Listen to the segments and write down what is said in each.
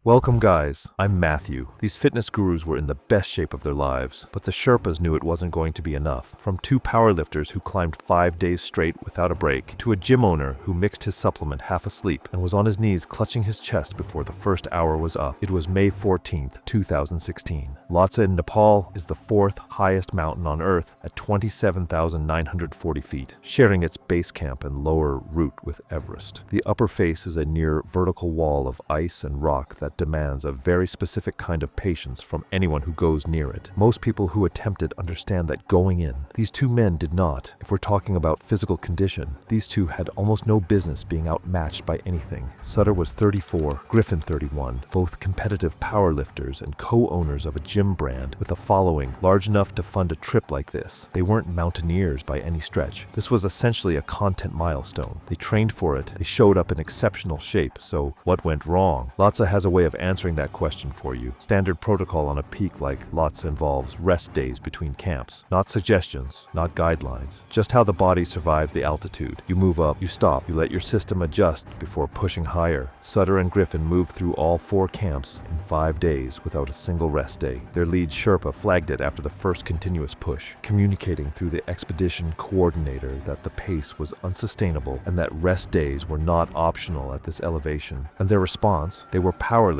Welcome guys, I'm Matthew. These fitness gurus were in the best shape of their lives, but the Sherpas knew it wasn't going to be enough. From two powerlifters who climbed 5 days straight without a break, to a gym owner who mixed his supplement half asleep and was on his knees clutching his chest before the first hour was up. It was May 14th, 2016. Lhotse in Nepal is the fourth highest mountain on Earth at 27,940 feet, sharing its base camp and lower route with Everest. The upper face is a near vertical wall of ice and rock that demands a very specific kind of patience from anyone who goes near it. Most people who attempt it understand that going in. These two men did not. If we're talking about physical condition, these two had almost no business being outmatched by anything. Sutter was 34, Griffin 31, both competitive powerlifters and co-owners of a gym brand with a following large enough to fund a trip like this. They weren't mountaineers by any stretch. This was essentially a content milestone. They trained for it. They showed up in exceptional shape. So what went wrong? Lhotse has a way of answering that question for you. Standard protocol on a peak like Lhotse involves rest days between camps. Not suggestions, not guidelines. Just how the body survives the altitude. You move up, you stop, you let your system adjust before pushing higher. Sutter and Griffin moved through all 4 camps in 5 days without a single rest day. Their lead Sherpa flagged it after the first continuous push, communicating through the expedition coordinator that the pace was unsustainable and that rest days were not optional at this elevation. And their response? They were powerlifters.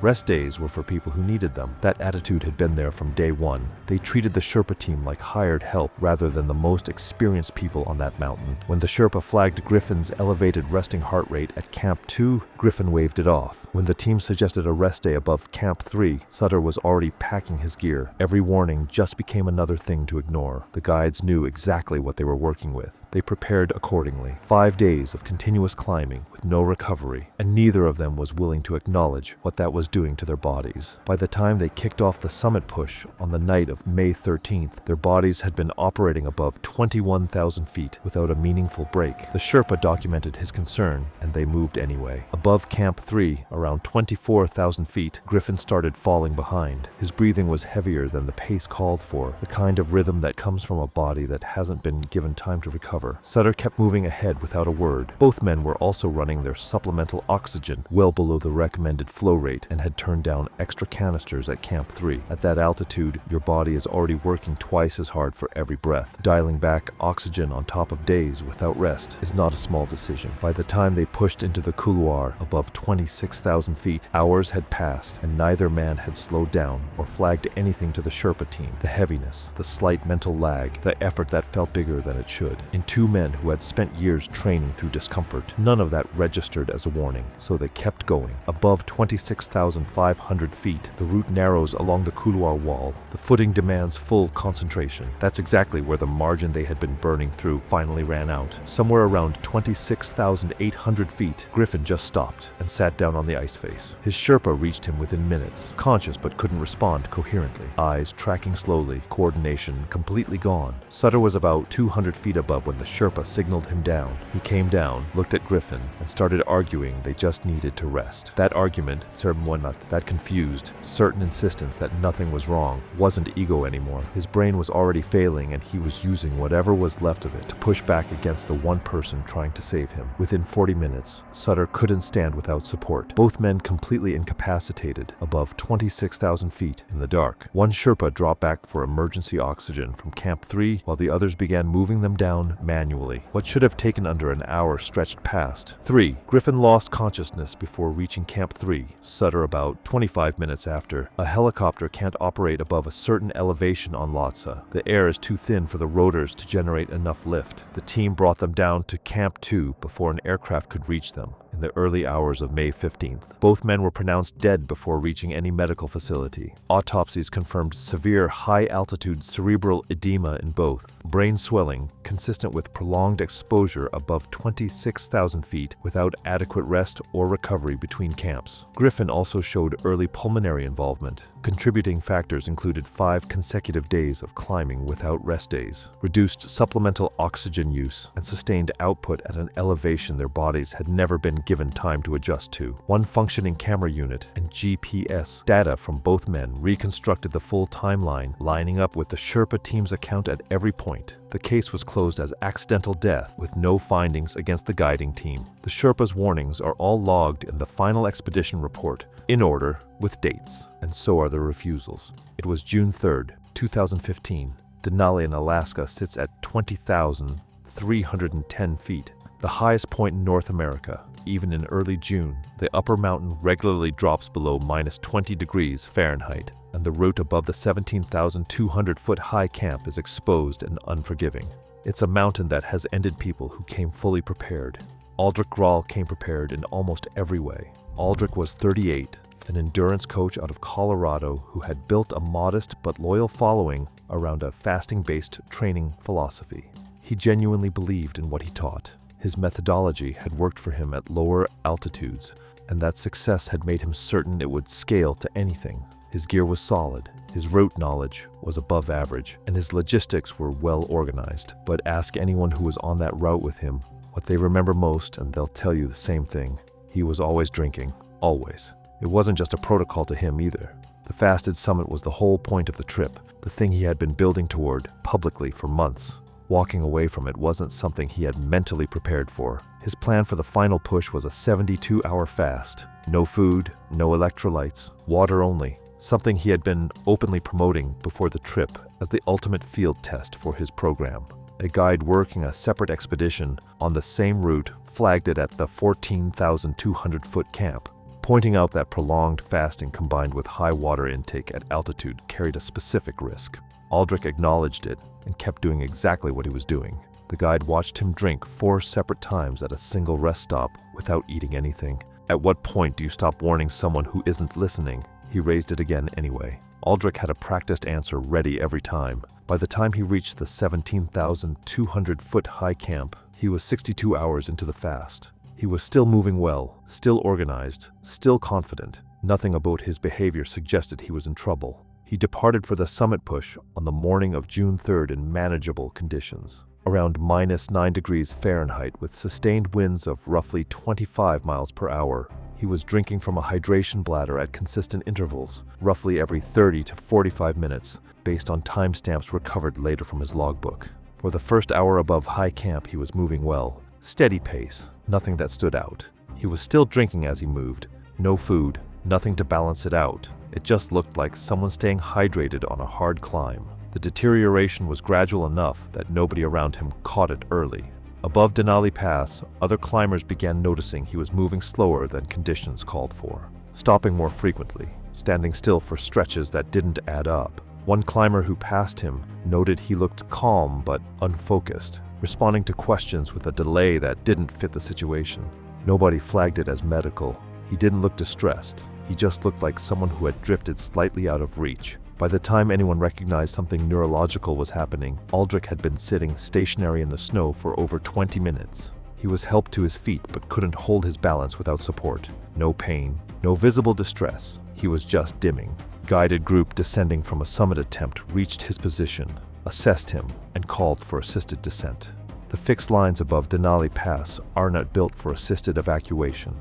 Rest days were for people who needed them. That attitude had been there from day one. They treated the Sherpa team like hired help rather than the most experienced people on that mountain. When the Sherpa flagged Griffin's elevated resting heart rate at Camp 2, Griffin waved it off. When the team suggested a rest day above Camp 3, Sutter was already packing his gear. Every warning just became another thing to ignore. The guides knew exactly what they were working with. They prepared accordingly. 5 days of continuous climbing with no recovery, and neither of them was willing to acknowledge what that was doing to their bodies. By the time they kicked off the summit push on the night of May 13th, their bodies had been operating above 21,000 feet without a meaningful break. The Sherpa documented his concern, and they moved anyway. Above Camp 3, around 24,000 feet, Griffin started falling behind. His breathing was heavier than the pace called for, the kind of rhythm that comes from a body that hasn't been given time to recover. Sutter kept moving ahead without a word. Both men were also running their supplemental oxygen well below the recommended flow rate and had turned down extra canisters at Camp 3. At that altitude, your body is already working twice as hard for every breath. Dialing back oxygen on top of days without rest is not a small decision. By the time they pushed into the couloir above 26,000 feet, hours had passed and neither man had slowed down or flagged anything to the Sherpa team. The heaviness, the slight mental lag, the effort that felt bigger than it should. In two men who had spent years training through discomfort, none of that registered as a warning, so they kept going. Above 26,500 feet, the route narrows along the couloir wall. The footing demands full concentration. That's exactly where the margin they had been burning through finally ran out. Somewhere around 26,800 feet, Griffin just stopped and sat down on the ice face. His Sherpa reached him within minutes, conscious but couldn't respond coherently. Eyes tracking slowly, coordination completely gone. Sutter was about 200 feet above when the Sherpa signaled him down. He came down, looked at Griffin, and started arguing they just needed to rest. That argument, that confused, certain insistence that nothing was wrong, wasn't ego anymore. His brain was already failing and he was using whatever was left of it to push back against the one person trying to save him. Within 40 minutes, Sutter couldn't stand without support. Both men completely incapacitated, above 26,000 feet in the dark. One Sherpa dropped back for emergency oxygen from Camp 3 while the others began moving them down manually. What should have taken under an hour stretched past. 3. Griffin lost consciousness before reaching Camp 3. Sutter about 25 minutes after. A helicopter can't operate above a certain elevation on Lhotse. The air is too thin for the rotors to generate enough lift. The team brought them down to Camp 2 before an aircraft could reach them. In the early hours of May 15th. Both men were pronounced dead before reaching any medical facility. Autopsies confirmed severe high-altitude cerebral edema in both. Brain swelling, consistent with prolonged exposure above 26,000 feet without adequate rest or recovery between camps. Griffin also showed early pulmonary involvement. Contributing factors included 5 consecutive days of climbing without rest days, reduced supplemental oxygen use, and sustained output at an elevation their bodies had never been given time to adjust to. One functioning camera unit and GPS data from both men reconstructed the full timeline, lining up with the Sherpa team's account at every point. The case was closed as accidental death with no findings against the guiding team. The Sherpa's warnings are all logged in the final expedition report, in order, with dates, and so are the refusals. It was June 3rd, 2015. Denali in Alaska sits at 20,310 feet, the highest point in North America. Even in early June, the upper mountain regularly drops below -20 degrees Fahrenheit, and the route above the 17,200-foot high camp is exposed and unforgiving. It's a mountain that has ended people who came fully prepared. Aldrich Grahl came prepared in almost every way. Aldrich was 38, an endurance coach out of Colorado who had built a modest but loyal following around a fasting-based training philosophy. He genuinely believed in what he taught. His methodology had worked for him at lower altitudes, and that success had made him certain it would scale to anything. His gear was solid, his route knowledge was above average, and his logistics were well organized. But ask anyone who was on that route with him what they remember most, and they'll tell you the same thing. He was always drinking, always. It wasn't just a protocol to him either. The fasted summit was the whole point of the trip, the thing he had been building toward publicly for months. Walking away from it wasn't something he had mentally prepared for. His plan for the final push was a 72-hour fast. No food, no electrolytes, water only. Something he had been openly promoting before the trip as the ultimate field test for his program. A guide working a separate expedition on the same route flagged it at the 14,200-foot camp, pointing out that prolonged fasting combined with high water intake at altitude carried a specific risk. Aldrich acknowledged it and kept doing exactly what he was doing. The guide watched him drink 4 separate times at a single rest stop without eating anything. At what point do you stop warning someone who isn't listening? He raised it again anyway. Aldrich had a practiced answer ready every time. By the time he reached the 17,200-foot high camp, he was 62 hours into the fast. He was still moving well, still organized, still confident. Nothing about his behavior suggested he was in trouble. He departed for the summit push on the morning of June 3rd in manageable conditions, around -9 degrees Fahrenheit with sustained winds of roughly 25 miles per hour. He was drinking from a hydration bladder at consistent intervals, roughly every 30 to 45 minutes, based on timestamps recovered later from his logbook. For the first hour above high camp, he was moving well. Steady pace, nothing that stood out. He was still drinking as he moved. No food, nothing to balance it out. It just looked like someone staying hydrated on a hard climb. The deterioration was gradual enough that nobody around him caught it early. Above Denali Pass, other climbers began noticing he was moving slower than conditions called for, stopping more frequently, standing still for stretches that didn't add up. One climber who passed him noted he looked calm but unfocused, responding to questions with a delay that didn't fit the situation. Nobody flagged it as medical. He didn't look distressed. He just looked like someone who had drifted slightly out of reach. By the time anyone recognized something neurological was happening, Aldrich had been sitting stationary in the snow for over 20 minutes. He was helped to his feet but couldn't hold his balance without support. No pain, no visible distress. He was just dimming. Guided group descending from a summit attempt reached his position, assessed him, and called for assisted descent. The fixed lines above Denali Pass are not built for assisted evacuation.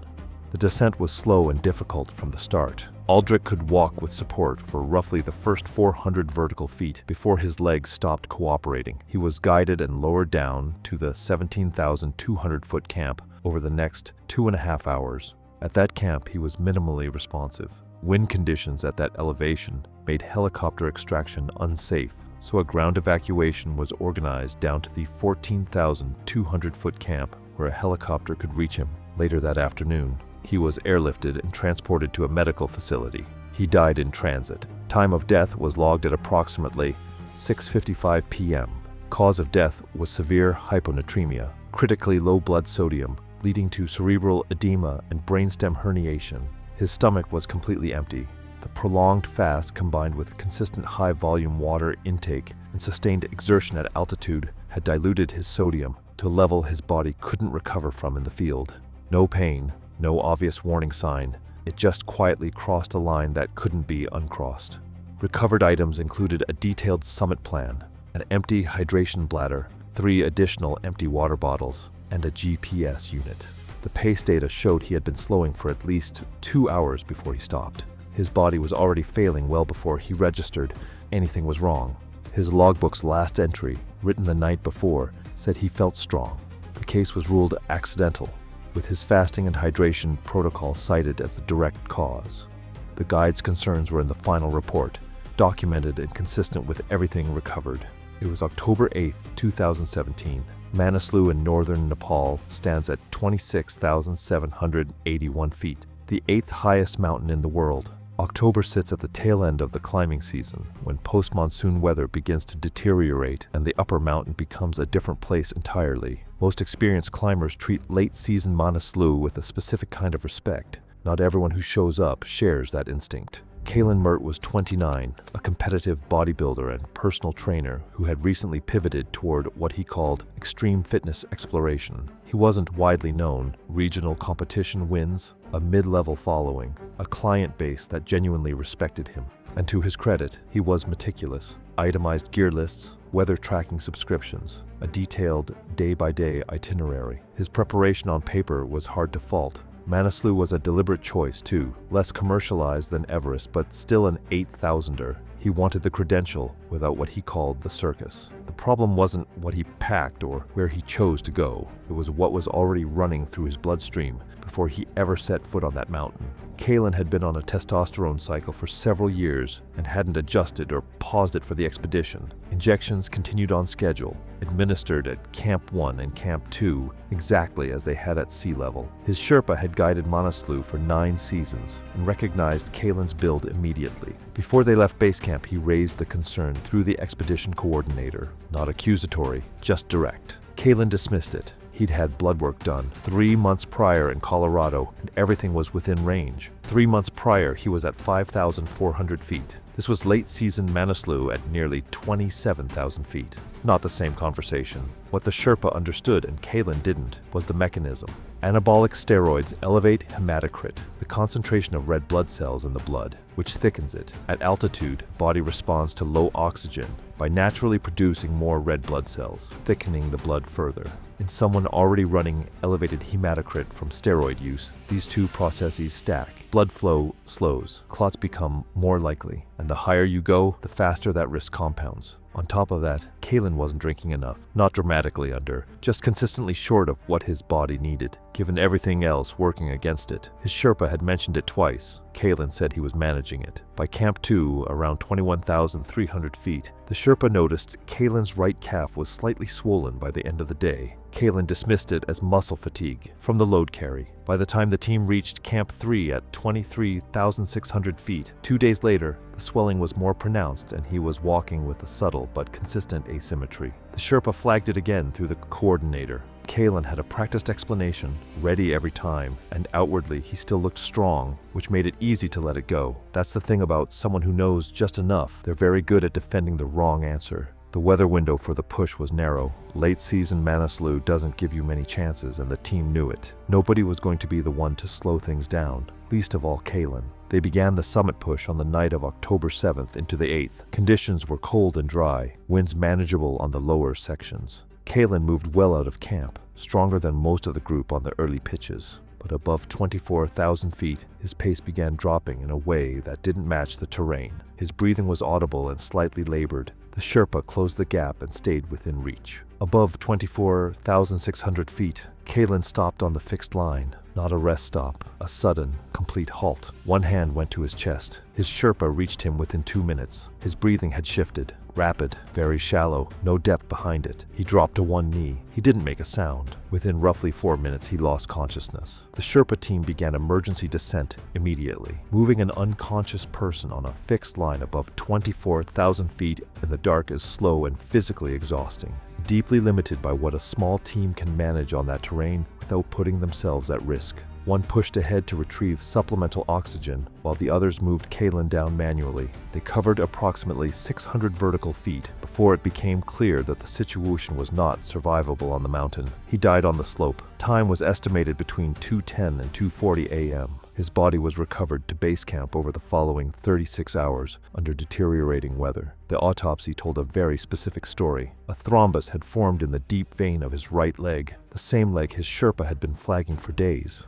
The descent was slow and difficult from the start. Aldrich could walk with support for roughly the first 400 vertical feet before his legs stopped cooperating. He was guided and lowered down to the 17,200-foot camp over the next 2.5 hours. At that camp, he was minimally responsive. Wind conditions at that elevation made helicopter extraction unsafe, so a ground evacuation was organized down to the 14,200-foot camp where a helicopter could reach him later that afternoon. He was airlifted and transported to a medical facility. He died in transit. Time of death was logged at approximately 6:55 p.m. Cause of death was severe hyponatremia, critically low blood sodium, leading to cerebral edema and brainstem herniation. His stomach was completely empty. The prolonged fast combined with consistent high-volume water intake and sustained exertion at altitude had diluted his sodium to a level his body couldn't recover from in the field. No pain, no obvious warning sign. It just quietly crossed a line that couldn't be uncrossed. Recovered items included a detailed summit plan, an empty hydration bladder, 3 additional empty water bottles, and a GPS unit. The pace data showed he had been slowing for at least 2 hours before he stopped. His body was already failing well before he registered anything was wrong. His logbook's last entry, written the night before, said he felt strong. The case was ruled accidental, with his fasting and hydration protocol cited as the direct cause. The guide's concerns were in the final report, documented and consistent with everything recovered. It was October 8, 2017. Manaslu in northern Nepal stands at 26,781 feet, the 8th highest mountain in the world. October sits at the tail end of the climbing season, when post-monsoon weather begins to deteriorate and the upper mountain becomes a different place entirely. Most experienced climbers treat late-season Manaslu with a specific kind of respect. Not everyone who shows up shares that instinct. Kalen Mert was 29, a competitive bodybuilder and personal trainer who had recently pivoted toward what he called extreme fitness exploration. He wasn't widely known. Regional competition wins, a mid-level following, a client base that genuinely respected him. And to his credit, he was meticulous. Itemized gear lists, weather tracking subscriptions, a detailed day-by-day itinerary. His preparation on paper was hard to fault. Manaslu was a deliberate choice too, less commercialized than Everest, but still an 8,000er. He wanted the credential without what he called the circus. The problem wasn't what he packed or where he chose to go. It was what was already running through his bloodstream before he ever set foot on that mountain. Kalen had been on a testosterone cycle for several years and hadn't adjusted or paused it for the expedition. Injections continued on schedule, administered at Camp 1 and Camp 2 exactly as they had at sea level. His Sherpa had guided Manaslu for 9 seasons and recognized Kalen's build immediately. Before they left base camp, he raised the concern through the expedition coordinator. Not accusatory, just direct. Kalen dismissed it. He'd had blood work done 3 months prior in Colorado, and everything was within range. 3 months prior, he was at 5,400 feet. This was late-season Manaslu at nearly 27,000 feet. Not the same conversation. What the Sherpa understood and Kalen didn't was the mechanism. Anabolic steroids elevate hematocrit, the concentration of red blood cells in the blood, which thickens it. At altitude, body responds to low oxygen by naturally producing more red blood cells, thickening the blood further. In someone already running elevated hematocrit from steroid use, these two processes stack. Blood flow slows, clots become more likely, and the higher you go, the faster that risk compounds. On top of that, Kalen wasn't drinking enough, not dramatically under, just consistently short of what his body needed, given everything else working against it. His Sherpa had mentioned it twice. Kalen said he was managing it. By Camp 2, around 21,300 feet, the Sherpa noticed Kalen's right calf was slightly swollen by the end of the day. Kalen dismissed it as muscle fatigue from the load carry. By the time the team reached Camp 3 at 23,600 feet, 2 days later, the swelling was more pronounced and he was walking with a subtle but consistent asymmetry. The Sherpa flagged it again through the coordinator. Kalen had a practiced explanation, ready every time, and outwardly he still looked strong, which made it easy to let it go. That's the thing about someone who knows just enough. They're very good at defending the wrong answer. The weather window for the push was narrow. Late-season Manaslu doesn't give you many chances, and the team knew it. Nobody was going to be the one to slow things down, least of all Kalen. They began the summit push on the night of October 7th into the 8th. Conditions were cold and dry, winds manageable on the lower sections. Kalen moved well out of camp, stronger than most of the group on the early pitches. But above 24,000 feet, his pace began dropping in a way that didn't match the terrain. His breathing was audible and slightly labored. The Sherpa closed the gap and stayed within reach. Above 24,600 feet, Kalen stopped on the fixed line. Not a rest stop, a sudden, complete halt. One hand went to his chest. His Sherpa reached him within 2 minutes. His breathing had shifted. Rapid, very shallow, no depth behind it. He dropped to one knee. He didn't make a sound. Within roughly 4 minutes, he lost consciousness. The Sherpa team began emergency descent immediately. Moving an unconscious person on a fixed line above 24,000 feet in the dark is slow and physically exhausting. Deeply limited by what a small team can manage on that terrain without putting themselves at risk. One pushed ahead to retrieve supplemental oxygen, while the others moved Kalen down manually. They covered approximately 600 vertical feet before it became clear that the situation was not survivable on the mountain. He died on the slope. Time was estimated between 2:10 and 2:40 a.m. His body was recovered to base camp over the following 36 hours under deteriorating weather. The autopsy told a very specific story. A thrombus had formed in the deep vein of his right leg, the same leg his Sherpa had been flagging for days,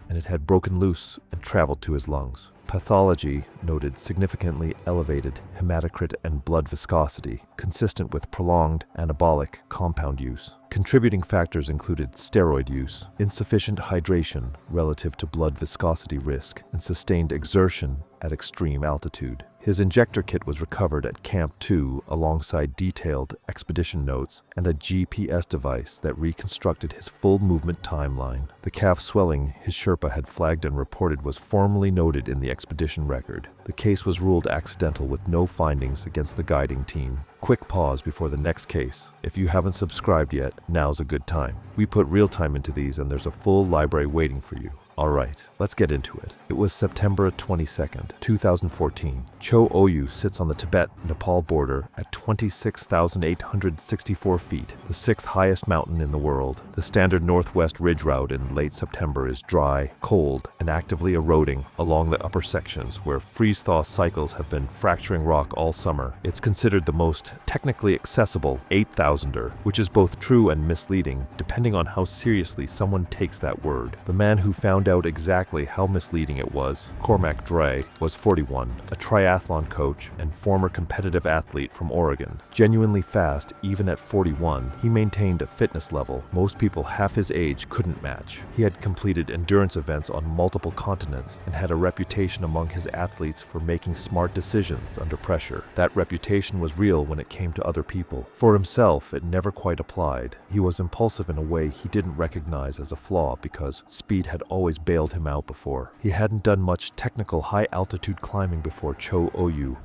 and it had broken loose and traveled to his lungs. Pathology noted significantly elevated hematocrit and blood viscosity, consistent with prolonged anabolic compound use. Contributing factors included steroid use, insufficient hydration relative to blood viscosity risk, and sustained exertion at extreme altitude. His injector kit was recovered at Camp 2 alongside detailed expedition notes and a GPS device that reconstructed his full movement timeline. The calf swelling his Sherpa had flagged and reported was formally noted in the expedition record. The case was ruled accidental with no findings against the guiding team. Quick pause before the next case. If you haven't subscribed yet, now's a good time. We put real time into these and there's a full library waiting for you. Alright, let's get into it. It was September 22nd, 2014. Cho Oyu sits on the Tibet-Nepal border at 26,864 feet, the sixth highest mountain in the world. The standard northwest ridge route in late September is dry, cold, and actively eroding along the upper sections where freeze-thaw cycles have been fracturing rock all summer. It's considered the most technically accessible 8,000er, which is both true and misleading, depending on how seriously someone takes that word. The man who found out exactly how misleading it was, Cormac Dre, was 41, a triathlon coach and former competitive athlete from Oregon. Genuinely fast even at 41, he maintained a fitness level most people half his age couldn't match. He had completed endurance events on multiple continents and had a reputation among his athletes for making smart decisions under pressure. That reputation was real when it came to other people. For himself, it never quite applied. He was impulsive in a way he didn't recognize as a flaw because speed had always bailed him out before. He hadn't done much technical high-altitude climbing before Cho Oyu,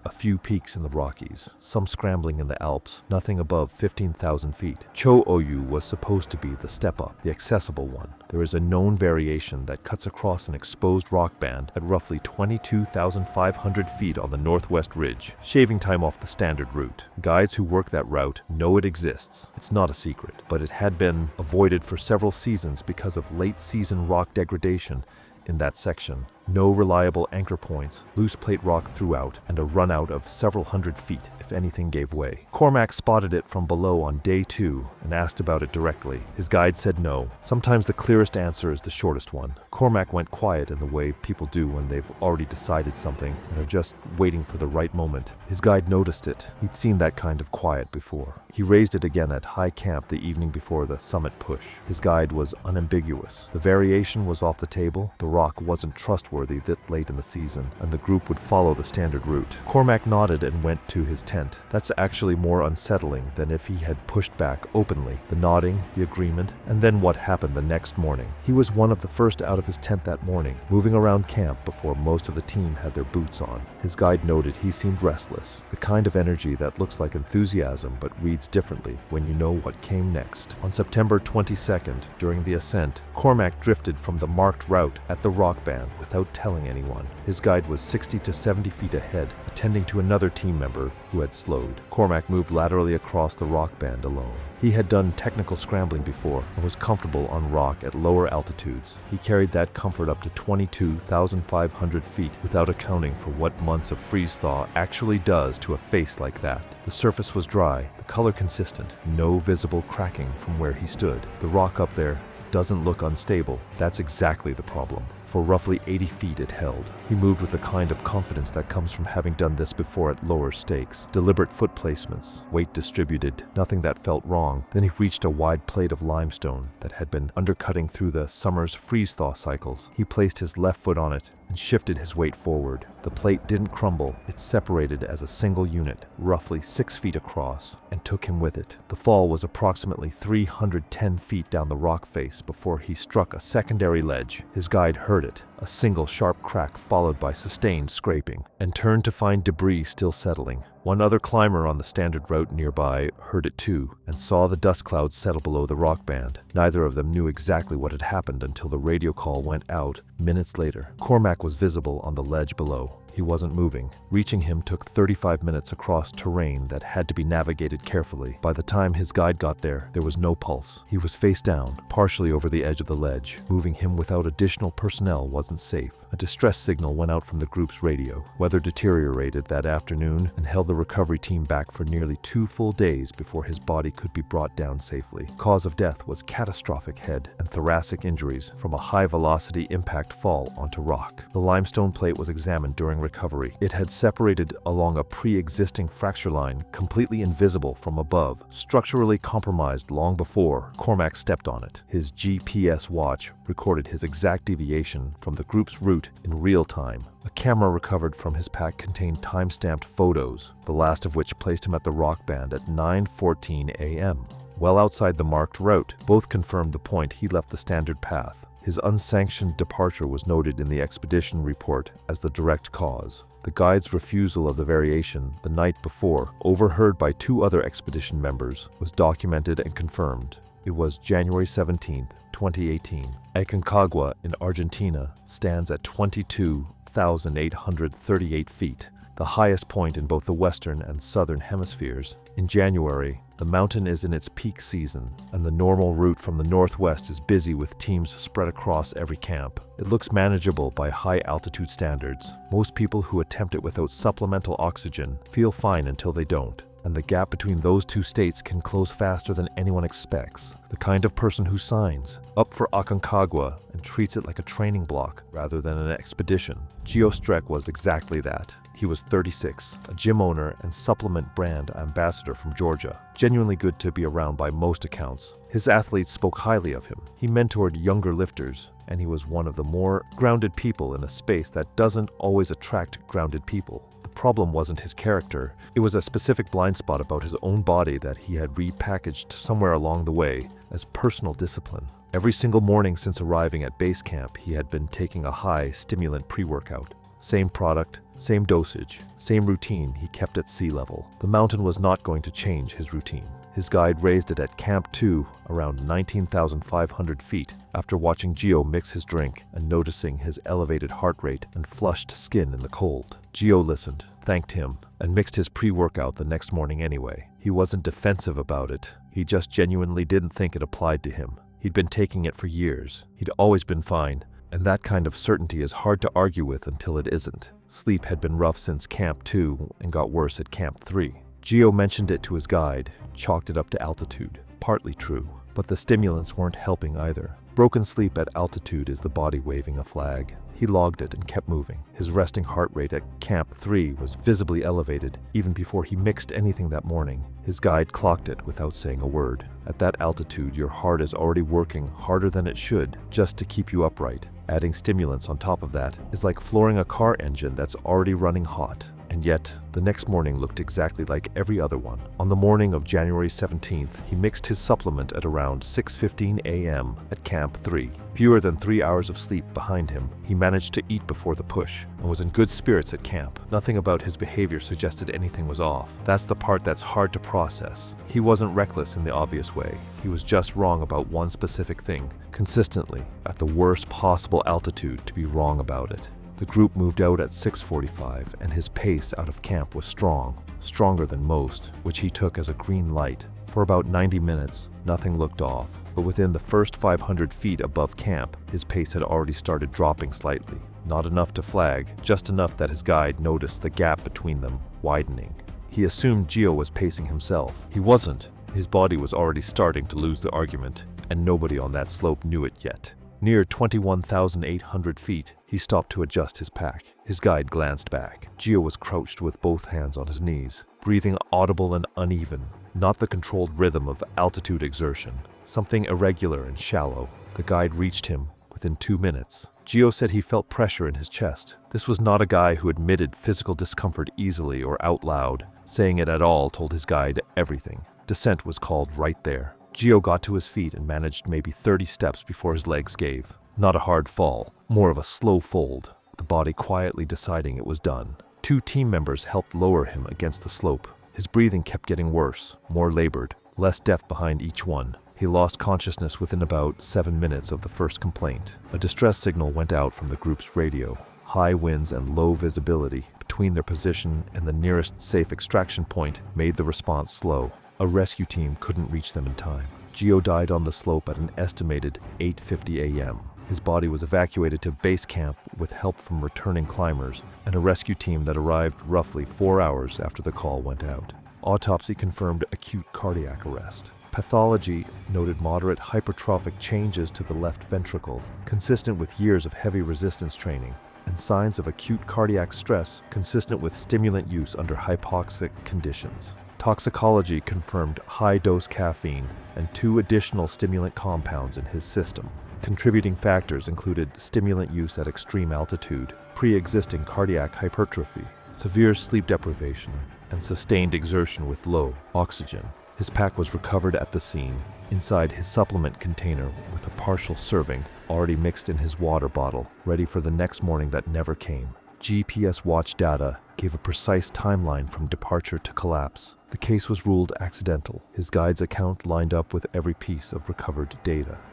a few peaks in the Rockies, some scrambling in the Alps, nothing above 15,000 feet. Cho Oyu was supposed to be the step-up, the accessible one. There is a known variation that cuts across an exposed rock band at roughly 22,500 feet on the northwest ridge, shaving time off the standard route. Guides who work that route know it exists. It's not a secret, but it had been avoided for several seasons because of late-season rock degradation in that section. No reliable anchor points, loose plate rock throughout, and a run out of several hundred feet if anything gave way. Cormac spotted it from below on day 2 and asked about it directly. His guide said no. Sometimes the clearest answer is the shortest one. Cormac went quiet in the way people do when they've already decided something and are just waiting for the right moment. His guide noticed it. He'd seen that kind of quiet before. He raised it again at high camp the evening before the summit push. His guide was unambiguous. The variation was off the table. The rock wasn't trustworthy that late in the season, and the group would follow the standard route. Cormac nodded and went to his tent. That's actually more unsettling than if he had pushed back openly. The nodding, the agreement, and then what happened the next morning. He was one of the first out of his tent that morning, moving around camp before most of the team had their boots on. His guide noted he seemed restless, the kind of energy that looks like enthusiasm but reads differently when you know what came next. On September 22nd, during the ascent, Cormac drifted from the marked route at the rock band without telling anyone. His guide was 60 to 70 feet ahead, attending to another team member who had slowed. Cormac moved laterally across the rock band alone. He had done technical scrambling before and was comfortable on rock at lower altitudes. He carried that comfort up to 22,500 feet without accounting for what months of freeze-thaw actually does to a face like that. The surface was dry, the color consistent, no visible cracking from where he stood. The rock up there doesn't look unstable. That's exactly the problem. For roughly 80 feet it held. He moved with the kind of confidence that comes from having done this before at lower stakes. Deliberate foot placements, weight distributed, nothing that felt wrong. Then he reached a wide plate of limestone that had been undercutting through the summer's freeze-thaw cycles. He placed his left foot on it and shifted his weight forward. The plate didn't crumble. It separated as a single unit, roughly 6 feet across, and took him with it. The fall was approximately 310 feet down the rock face before he struck a secondary ledge. His guide heard it, a single sharp crack followed by sustained scraping, and turned to find debris still settling. One other climber on the standard route nearby heard it too, and saw the dust clouds settle below the rock band. Neither of them knew exactly what had happened until the radio call went out minutes later. Cormac was visible on the ledge below. He wasn't moving. Reaching him took 35 minutes across terrain that had to be navigated carefully. By the time his guide got there, there was no pulse. He was face down, partially over the edge of the ledge. Moving him without additional personnel wasn't safe. A distress signal went out from the group's radio. Weather deteriorated that afternoon and held the recovery team back for nearly 2 full days before his body could be brought down safely. Cause of death was catastrophic head and thoracic injuries from a high-velocity impact fall onto rock. The limestone plate was examined during recovery. It had separated along a pre-existing fracture line, completely invisible from above, structurally compromised long before Cormac stepped on it. His GPS watch recorded his exact deviation from the group's route in real time. A camera recovered from his pack contained time-stamped photos, the last of which placed him at the rock band at 9:14 a.m. Well outside the marked route, both confirmed the point he left the standard path. His unsanctioned departure was noted in the expedition report as the direct cause. The guide's refusal of the variation the night before, overheard by 2 other expedition members, was documented and confirmed. It was January 17, 2018. Aconcagua in Argentina stands at 22,838 feet, the highest point in both the western and southern hemispheres. In January, the mountain is in its peak season, and the normal route from the northwest is busy with teams spread across every camp. It looks manageable by high-altitude standards. Most people who attempt it without supplemental oxygen feel fine until they don't, and the gap between those 2 states can close faster than anyone expects. The kind of person who signs up for Aconcagua and treats it like a training block rather than an expedition. Gio Streck was exactly that. He was 36, a gym owner and supplement brand ambassador from Georgia. Genuinely good to be around by most accounts. His athletes spoke highly of him. He mentored younger lifters, and he was one of the more grounded people in a space that doesn't always attract grounded people. The problem wasn't his character. It was a specific blind spot about his own body that he had repackaged somewhere along the way as personal discipline. Every single morning since arriving at base camp, he had been taking a high stimulant pre-workout. Same product, same dosage, same routine he kept at sea level. The mountain was not going to change his routine. His guide raised it at Camp 2 around 19,500 feet after watching Gio mix his drink and noticing his elevated heart rate and flushed skin in the cold. Gio listened, thanked him, and mixed his pre-workout the next morning anyway. He wasn't defensive about it. He just genuinely didn't think it applied to him. He'd been taking it for years. He'd always been fine. And that kind of certainty is hard to argue with until it isn't. Sleep had been rough since Camp 2 and got worse at Camp 3. Gio mentioned it to his guide, chalked it up to altitude. Partly true, but the stimulants weren't helping either. Broken sleep at altitude is the body waving a flag. He logged it and kept moving. His resting heart rate at Camp 3 was visibly elevated even before he mixed anything that morning. His guide clocked it without saying a word. At that altitude, your heart is already working harder than it should just to keep you upright. Adding stimulants on top of that is like flooring a car engine that's already running hot. And yet, the next morning looked exactly like every other one. On the morning of January 17th, he mixed his supplement at around 6:15 a.m. at Camp 3. Fewer than 3 hours of sleep behind him, he managed to eat before the push and was in good spirits at camp. Nothing about his behavior suggested anything was off. That's the part that's hard to process. He wasn't reckless in the obvious way. He was just wrong about one specific thing, consistently, at the worst possible altitude to be wrong about it. The group moved out at 6:45, and his pace out of camp was strong, stronger than most, which he took as a green light. For about 90 minutes, nothing looked off, but within the first 500 feet above camp, his pace had already started dropping slightly. Not enough to flag, just enough that his guide noticed the gap between them widening. He assumed Gio was pacing himself. He wasn't. His body was already starting to lose the argument, and nobody on that slope knew it yet. Near 21,800 feet, he stopped to adjust his pack. His guide glanced back. Gio was crouched with both hands on his knees, breathing audible and uneven, not the controlled rhythm of altitude exertion, something irregular and shallow. The guide reached him within 2 minutes. Gio said he felt pressure in his chest. This was not a guy who admitted physical discomfort easily or out loud. Saying it at all told his guide everything. Descent was called right there. Gio got to his feet and managed maybe 30 steps before his legs gave. Not a hard fall, more of a slow fold, the body quietly deciding it was done. 2 team members helped lower him against the slope. His breathing kept getting worse, more labored, less depth behind each one. He lost consciousness within about 7 minutes of the first complaint. A distress signal went out from the group's radio. High winds and low visibility between their position and the nearest safe extraction point made the response slow. A rescue team couldn't reach them in time. Gio died on the slope at an estimated 8:50 a.m. His body was evacuated to base camp with help from returning climbers and a rescue team that arrived roughly 4 hours after the call went out. Autopsy confirmed acute cardiac arrest. Pathology noted moderate hypertrophic changes to the left ventricle, consistent with years of heavy resistance training, and signs of acute cardiac stress consistent with stimulant use under hypoxic conditions. Toxicology confirmed high-dose caffeine and 2 additional stimulant compounds in his system. Contributing factors included stimulant use at extreme altitude, pre-existing cardiac hypertrophy, severe sleep deprivation, and sustained exertion with low oxygen. His pack was recovered at the scene, inside his supplement container with a partial serving already mixed in his water bottle, ready for the next morning that never came. GPS watch data gave a precise timeline from departure to collapse. The case was ruled accidental. His guide's account lined up with every piece of recovered data.